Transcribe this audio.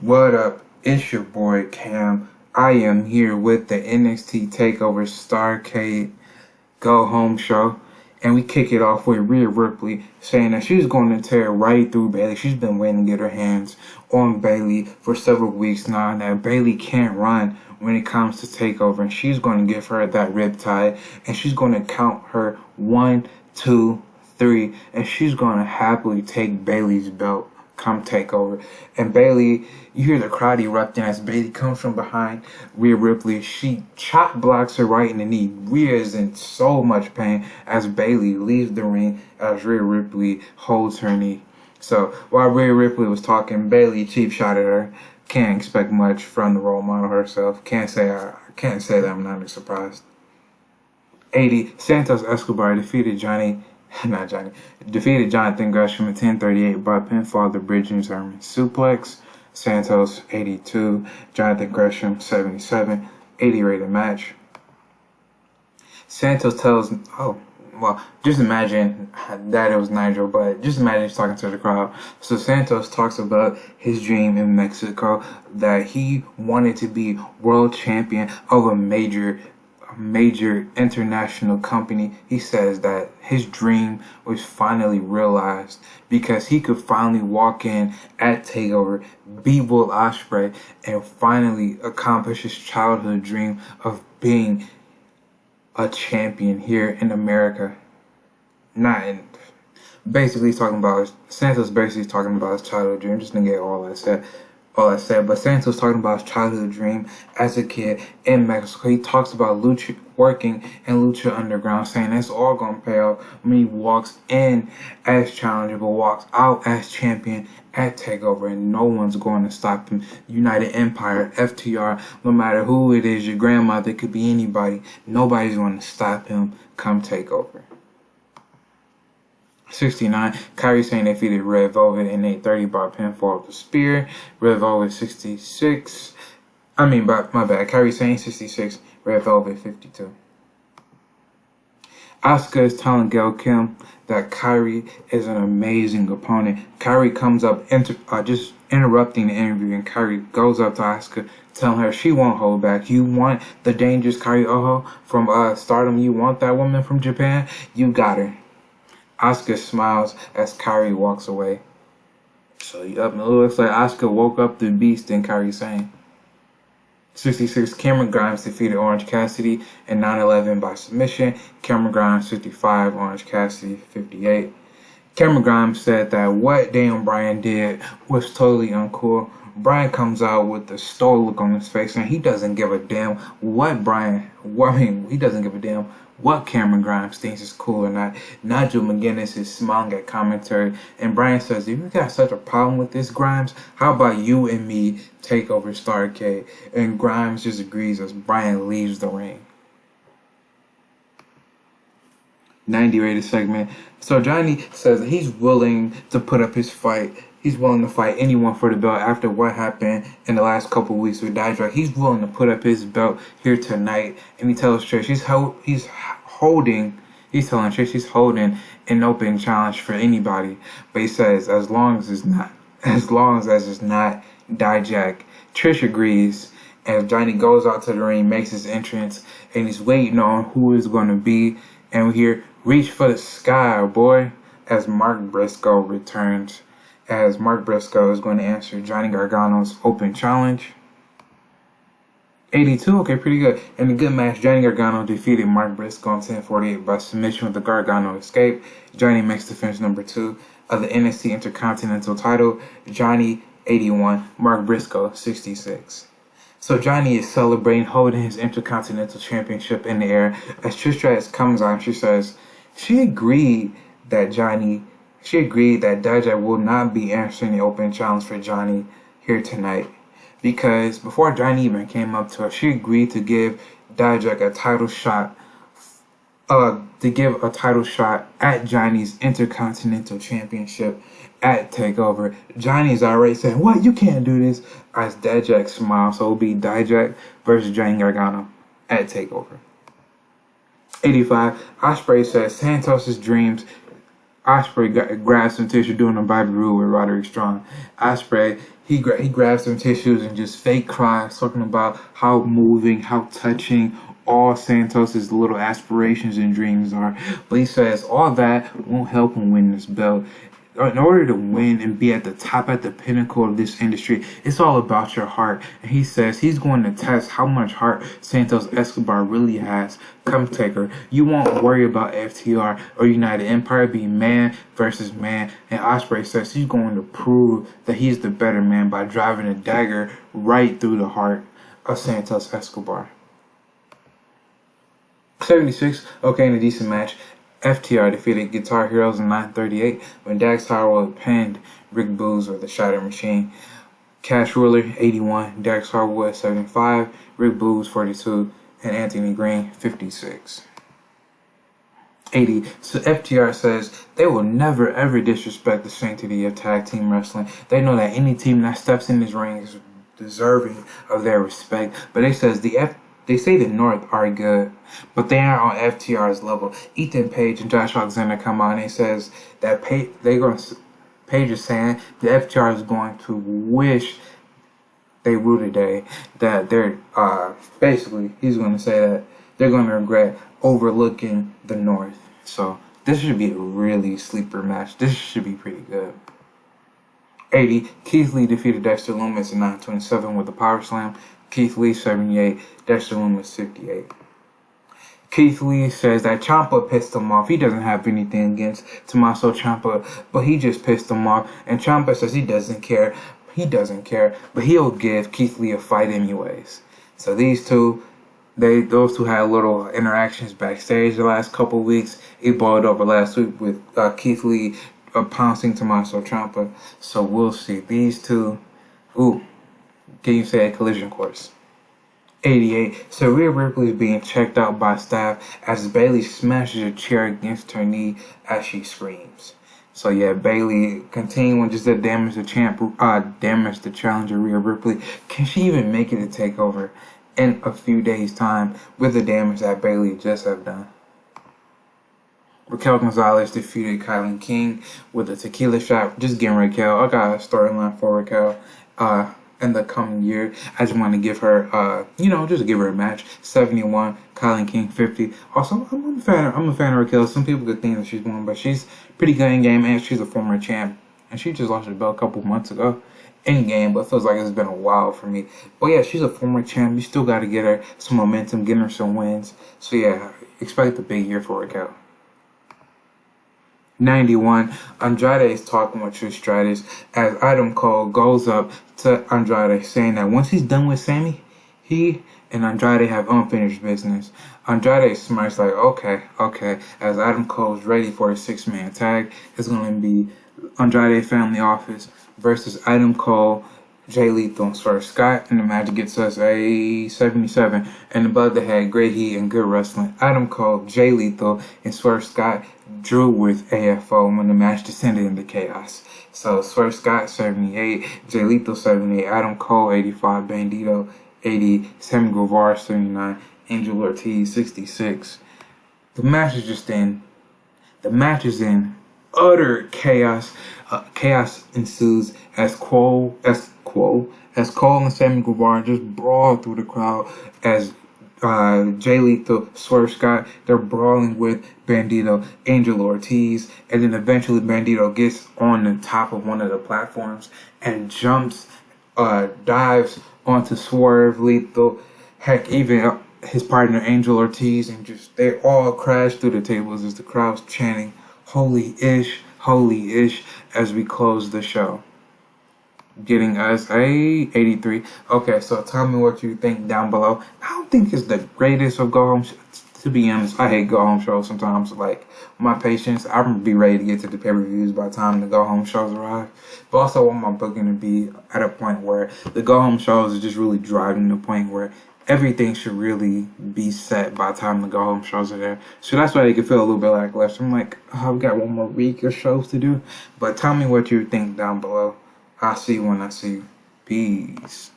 What up? It's your boy Cam. I am here with the NXT TakeOver Starrcade Go Home show, and we kick it off with Rhea Ripley saying that she's going to tear right through Bayley. She's been waiting to get her hands on Bayley for several weeks now, and that Bayley can't run when it comes to TakeOver, and she's going to give her that riptide, and she's going to count her 1, 2, 3, and she's going to happily take Bayley's belt come TakeOver. And Bayley, you hear the crowd erupting as Bayley comes from behind Rhea Ripley. She chop blocks her right in the knee. Rhea is in so much pain as Bayley leaves the ring as Rhea Ripley holds her knee. So while Rhea Ripley was talking, Bayley cheap shot at her. Can't expect much from the role model herself. Can't say that I'm not surprised. 80, Santos Escobar defeated Jonathan Gresham at 10:38 by pinfall the Bridge and German suplex. Santos 82, Jonathan Gresham 77, 80 rated match. Santos tells, just imagine that it was Nigel, but just imagine he's talking to the crowd. So Santos talks about his dream in Mexico, that he wanted to be world champion of a major international company. He says that his dream was finally realized because he could finally walk in at TakeOver, beat Will Ospreay, and finally accomplish his childhood dream of being a champion here in America. Santos basically talking about his childhood dream, just to get all that said. But Santos talking about his childhood dream as a kid in Mexico. He talks about working in Lucha Underground, saying it's all gonna pay off when he walks in as challenger, but walks out as champion at TakeOver, and no one's going to stop him. United Empire, FTR, no matter who it is, your grandmother, it could be anybody. Nobody's going to stop him come TakeOver. 69, Kairi Sane defeated Red Velvet in 8:30 by pinfall with the spear. Red Velvet 66. My bad. Kairi Sane 66, Red Velvet 52. Asuka is telling Gail Kim that Kairi is an amazing opponent. Kairi comes up, just interrupting the interview, and Kairi goes up to Asuka, telling her she won't hold back. You want the dangerous Kairi Oho from Stardom? You want that woman from Japan? You got her. Asuka smiles as Kairi walks away. So it looks like Asuka woke up the beast in Kairi Sane. 66, Cameron Grimes defeated Orange Cassidy in 9-11 by submission. Cameron Grimes 55, Orange Cassidy 58. Cameron Grimes said that what Daniel Bryan did was totally uncool. Bryan comes out with the stoic look on his face, and he doesn't give a damn he doesn't give a damn what Cameron Grimes thinks is cool or not. Nigel McGuinness is smiling at commentary, and Bryan says, if you got such a problem with this, Grimes, how about you and me take over Starrcade? And Grimes just agrees as Bryan leaves the ring. 90 rated segment. So Johnny says that he's willing to put up his fight. He's willing to fight anyone for the belt after what happened in the last couple of weeks with Dijak. He's willing to put up his belt here tonight, and he tells Trish he's holding an open challenge for anybody. But he says as long as it's not Dijak. Trish agrees, and Johnny goes out to the ring, makes his entrance, and he's waiting on who is going to be. And we hear "Reach for the Sky, boy," as Mark Briscoe returns. As Mark Briscoe is going to answer Johnny Gargano's open challenge. 82, okay, pretty good. In a good match, Johnny Gargano defeated Mark Briscoe on 10:48 by submission with the Gargano escape. Johnny makes the finish number 2 of the NXT Intercontinental title. Johnny 81, Mark Briscoe 66. So Johnny is celebrating holding his Intercontinental Championship in the air as Trish Stratus comes on. She says she agreed that Dijak will not be answering the open challenge for Johnny here tonight, because before Johnny even came up to her, she agreed to give Dijak a title shot, at Johnny's Intercontinental Championship at TakeOver. Johnny's already saying, "What? You can't do this." As Dijak smiles, so it'll be Dijak versus Johnny Gargano at TakeOver. 85, Ospreay says Santos's dreams Ospreay grabs some tissue doing a Bobby Roode with Roderick Strong. Ospreay, he grabs some tissues and just fake cries, talking about how moving, how touching all Santos's little aspirations and dreams are. But he says all that won't help him win this belt. In order to win and be at the top, at the pinnacle of this industry, it's all about your heart. And he says he's going to test how much heart Santos Escobar really has. Come Taker, you won't worry about FTR or United Empire being man versus man. And Ospreay says he's going to prove that he's the better man by driving a dagger right through the heart of Santos Escobar. 76, okay, in a decent match. FTR defeated Guitar Heroes in 9:38 when Dax Harwood pinned Rick Boogs with the Shatter Machine. Cash Ruler 81, Dax Harwood 75, Rick Boogs 42, and Anthony Green 56. 80. So FTR says they will never ever disrespect the sanctity of tag team wrestling. They know that any team that steps in this ring is deserving of their respect. But they say the North are good, but they aren't on FTR's level. Ethan Page and Josh Alexander come out and they says that Page is saying that FTR is going to wish they rue today. That they're basically he's going to say that they're going to regret overlooking the North. So this should be a really sleeper match. This should be pretty good. 80. Keith Lee defeated Dexter Lumis in 9:27 with a power slam. Keith Lee 78, Dexter Lumis 58. Keith Lee says that Ciampa pissed him off. He doesn't have anything against Tommaso Ciampa, but he just pissed him off. And Ciampa says he doesn't care. He doesn't care, but he'll give Keith Lee a fight anyways. So those two had little interactions backstage the last couple weeks. It boiled over last week with Keith Lee pouncing Tommaso Ciampa. So we'll see. These two, can you say a collision course? 88. So Rhea Ripley is being checked out by staff as Bayley smashes a chair against her knee as she screams. So yeah, Bayley continuing just to damage the challenger Rhea Ripley. Can she even make it to TakeOver in a few days' time with the damage that Bayley just have done? Raquel Gonzalez defeated Kylan King with a tequila shot. Just getting Raquel. I got a storyline for Raquel in the coming year. I just want to give her, just give her a match. 71, Kylan King 50. Also, I'm a fan of Raquel. Some people could think that she's won, but she's pretty good in game, and she's a former champ. And she just lost the belt a couple months ago in game, but it feels like it's been a while for me. But yeah, she's a former champ. You still got to get her some momentum, get her some wins. So yeah, expect a big year for Raquel. 91, Andrade is talking with Trish Stratus as Adam Cole goes up to Andrade saying that once he's done with Sammy, he and Andrade have unfinished business. Andrade smirks like, okay, as Adam Cole's ready for a 6-man tag. It's going to be Andrade Family Office versus Adam Cole, Jay Lethal, and Swerve Scott, and the match gets us a 77. And above the head, great heat and good wrestling. Adam Cole, Jay Lethal, and Swerve Scott drew with AFO when the match descended into chaos. So Swerve Scott 78, Jay Lethal 78, Adam Cole 85, Bandito 80, Sammy Guevara 79, Angel Ortiz 66. The match is in utter chaos. Chaos ensues as Cole and Sammy Guevara just brawl through the crowd as Jay Lethal, Swerve Scott, they're brawling with Bandito, Angel Ortiz, and then eventually Bandito gets on the top of one of the platforms and dives onto Swerve, Lethal, heck, even his partner Angel Ortiz, and just they all crash through the tables as the crowd's chanting, holy-ish, as we close the show. Getting us a 83. Okay, so tell me what you think down below. I don't think it's the greatest of go-home shows. To be honest, I hate go-home shows sometimes. Like, my patience, I'm going to be ready to get to the pay-per-views by the time the go-home shows arrive. But also, I want my booking to be at a point where the go-home shows are just really driving the point where everything should really be set by the time the go-home shows are there. So that's why you can feel a little bit lackluster. I'm like, oh, I've got one more week of shows to do. But tell me what you think down below. I'll see you when I see you. Peace.